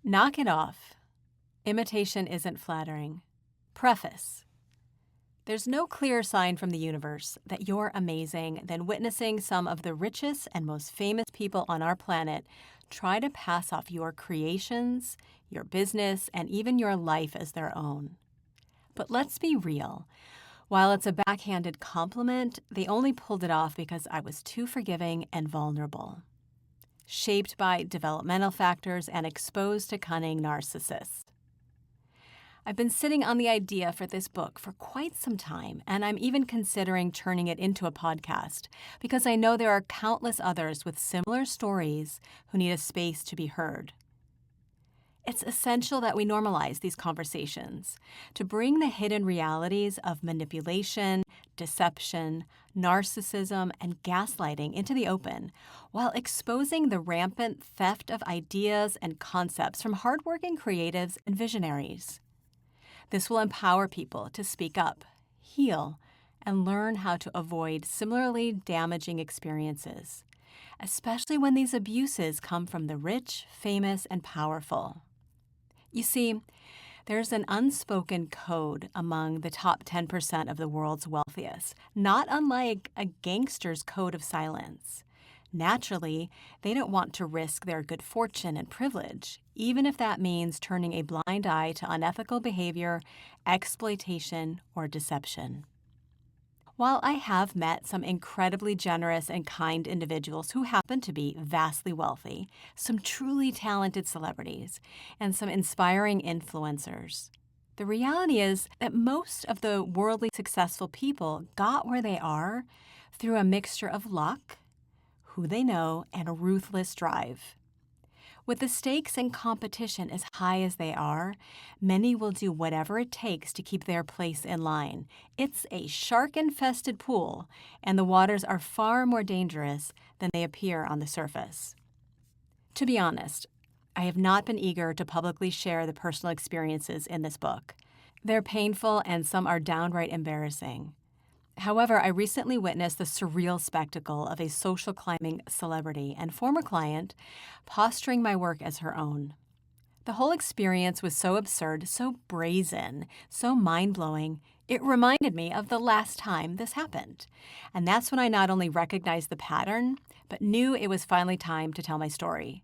Knock it off. Imitation isn't flattering. Preface. There's no clearer sign from the universe that you're amazing than witnessing some of the richest and most famous people on our planet try to pass off your creations, your business, and even your life as their own. But let's be real. While it's a backhanded compliment, they only pulled it off because I was too forgiving and vulnerable. Shaped by developmental factors and exposed to cunning narcissists. I've been sitting on the idea for this book for quite some time, and I'm even considering turning it into a podcast because I know there are countless others with similar stories who need a space to be heard. It's essential that we normalize these conversations to bring the hidden realities of manipulation, deception, narcissism, and gaslighting into the open while exposing the rampant theft of ideas and concepts from hardworking creatives and visionaries. This will empower people to speak up, heal, and learn how to avoid similarly damaging experiences, especially when these abuses come from the rich, famous, and powerful. You see, there's an unspoken code among the top 10% of the world's wealthiest, not unlike a gangster's code of silence. Naturally, they don't want to risk their good fortune and privilege, even if that means turning a blind eye to unethical behavior, exploitation, or deception. While I have met some incredibly generous and kind individuals who happen to be vastly wealthy, some truly talented celebrities, and some inspiring influencers, the reality is that most of the worldly successful people got where they are through a mixture of luck, who they know, and a ruthless drive. With the stakes and competition as high as they are, many will do whatever it takes to keep their place in line. It's a shark-infested pool, and the waters are far more dangerous than they appear on the surface. To be honest, I have not been eager to publicly share the personal experiences in this book. They're painful and some are downright embarrassing. However, I recently witnessed the surreal spectacle of a social climbing celebrity and former client posturing my work as her own. The whole experience was so absurd, so brazen, so mind-blowing, it reminded me of the last time this happened. And that's when I not only recognized the pattern, but knew it was finally time to tell my story.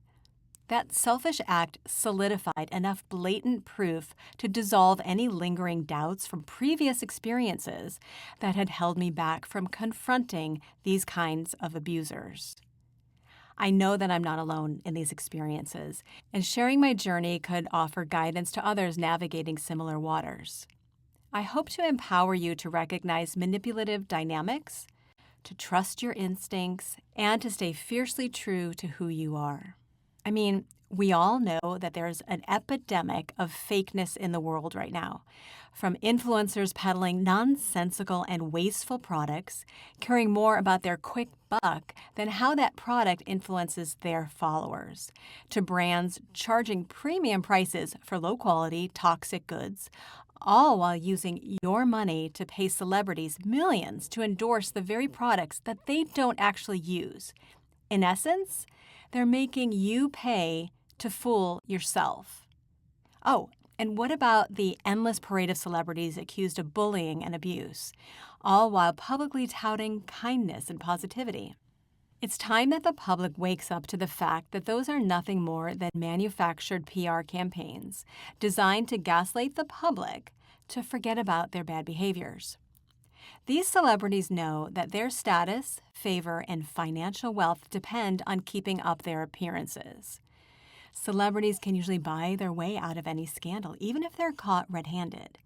That selfish act solidified enough blatant proof to dissolve any lingering doubts from previous experiences that had held me back from confronting these kinds of abusers. I know that I'm not alone in these experiences, and sharing my journey could offer guidance to others navigating similar waters. I hope to empower you to recognize manipulative dynamics, to trust your instincts, and to stay fiercely true to who you are. I mean, we all know that there's an epidemic of fakeness in the world right now, from influencers peddling nonsensical and wasteful products, caring more about their quick buck than how that product influences their followers, to brands charging premium prices for low-quality, toxic goods, all while using your money to pay celebrities millions to endorse the very products that they don't actually use. In essence, they're making you pay to fool yourself. Oh, and what about the endless parade of celebrities accused of bullying and abuse, all while publicly touting kindness and positivity? It's time that the public wakes up to the fact that those are nothing more than manufactured PR campaigns designed to gaslight the public to forget about their bad behaviors. These celebrities know that their status, favor, and financial wealth depend on keeping up their appearances. Celebrities can usually buy their way out of any scandal, even if they're caught red-handed.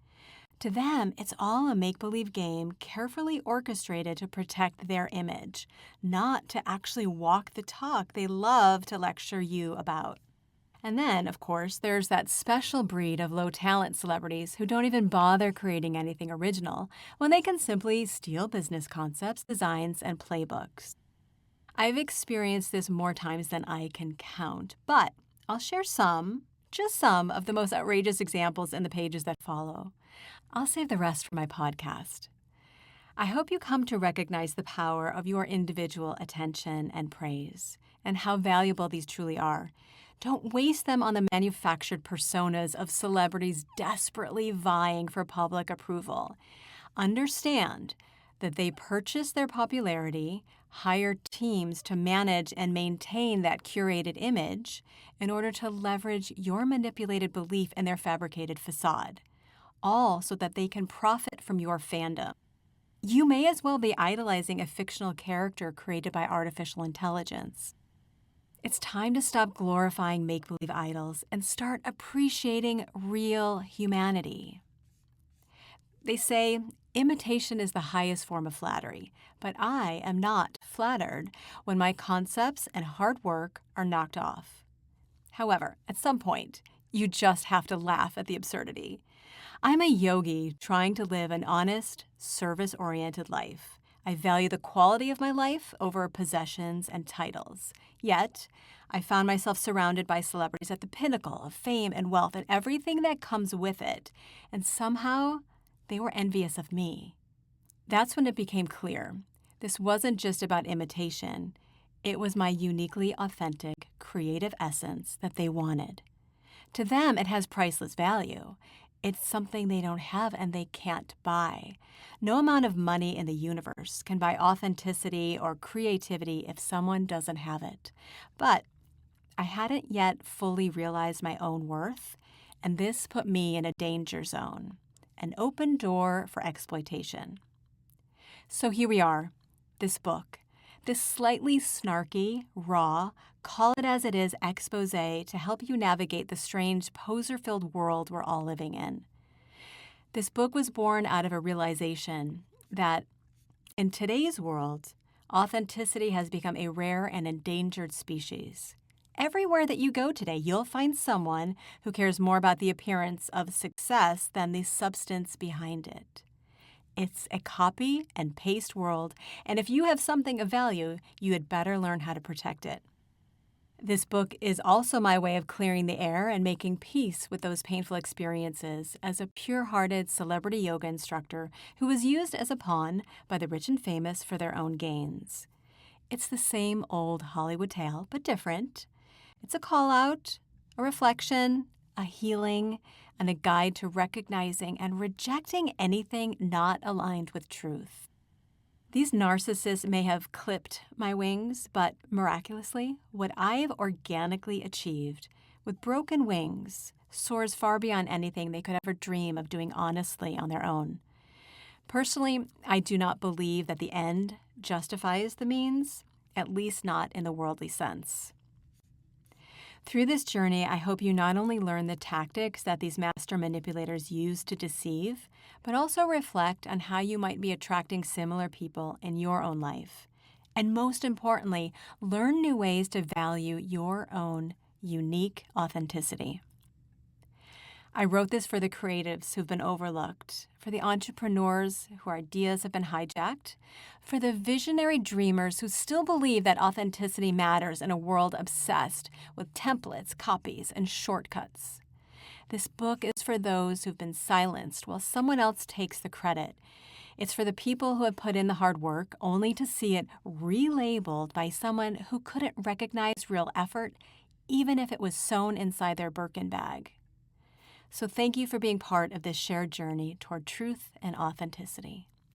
To them, it's all a make-believe game carefully orchestrated to protect their image, not to actually walk the talk they love to lecture you about. And then, of course, there's that special breed of low-talent celebrities who don't even bother creating anything original when they can simply steal business concepts, designs, and playbooks. I've experienced this more times than I can count, but I'll share just some of the most outrageous examples in the pages that follow. I'll save the rest for my podcast. I hope you come to recognize the power of your individual attention and praise, and how valuable these truly are. Don't waste them on the manufactured personas of celebrities desperately vying for public approval. Understand that they purchase their popularity, hire teams to manage and maintain that curated image in order to leverage your manipulated belief in their fabricated facade, all so that they can profit from your fandom. You may as well be idolizing a fictional character created by artificial intelligence. It's time to stop glorifying make-believe idols and start appreciating real humanity. They say imitation is the highest form of flattery, but I am not flattered when my concepts and hard work are knocked off. However, at some point, you just have to laugh at the absurdity. I'm a yogi trying to live an honest, service-oriented life. I value the quality of my life over possessions and titles. Yet, I found myself surrounded by celebrities at the pinnacle of fame and wealth and everything that comes with it, and somehow they were envious of me. That's when it became clear. This wasn't just about imitation. It was my uniquely authentic, creative essence that they wanted. To them, it has priceless value. It's something they don't have and they can't buy. No amount of money in the universe can buy authenticity or creativity if someone doesn't have it. But I hadn't yet fully realized my own worth, and this put me in a danger zone, an open door for exploitation. So here we are, this book, this slightly snarky, raw, call it as it is expose to help you navigate the strange poser-filled world we're all living in. This book was born out of a realization that in today's world, authenticity has become a rare and endangered species. Everywhere that you go today, you'll find someone who cares more about the appearance of success than the substance behind it. It's a copy and paste world, and if you have something of value, you had better learn how to protect it. This book is also my way of clearing the air and making peace with those painful experiences as a pure-hearted celebrity yoga instructor who was used as a pawn by the rich and famous for their own gains. It's the same old Hollywood tale, but different. It's a call-out, a reflection, a healing, and a guide to recognizing and rejecting anything not aligned with truth. These narcissists may have clipped my wings, but miraculously, what I've organically achieved with broken wings soars far beyond anything they could ever dream of doing honestly on their own. Personally, I do not believe that the end justifies the means, at least not in the worldly sense. Through this journey, I hope you not only learn the tactics that these master manipulators use to deceive, but also reflect on how you might be attracting similar people in your own life. And most importantly, learn new ways to value your own unique authenticity. I wrote this for the creatives who've been overlooked, for the entrepreneurs whose ideas have been hijacked, for the visionary dreamers who still believe that authenticity matters in a world obsessed with templates, copies, and shortcuts. This book is for those who've been silenced while someone else takes the credit. It's for the people who have put in the hard work only to see it relabeled by someone who couldn't recognize real effort, even if it was sewn inside their Birkin bag. So thank you for being part of this shared journey toward truth and authenticity.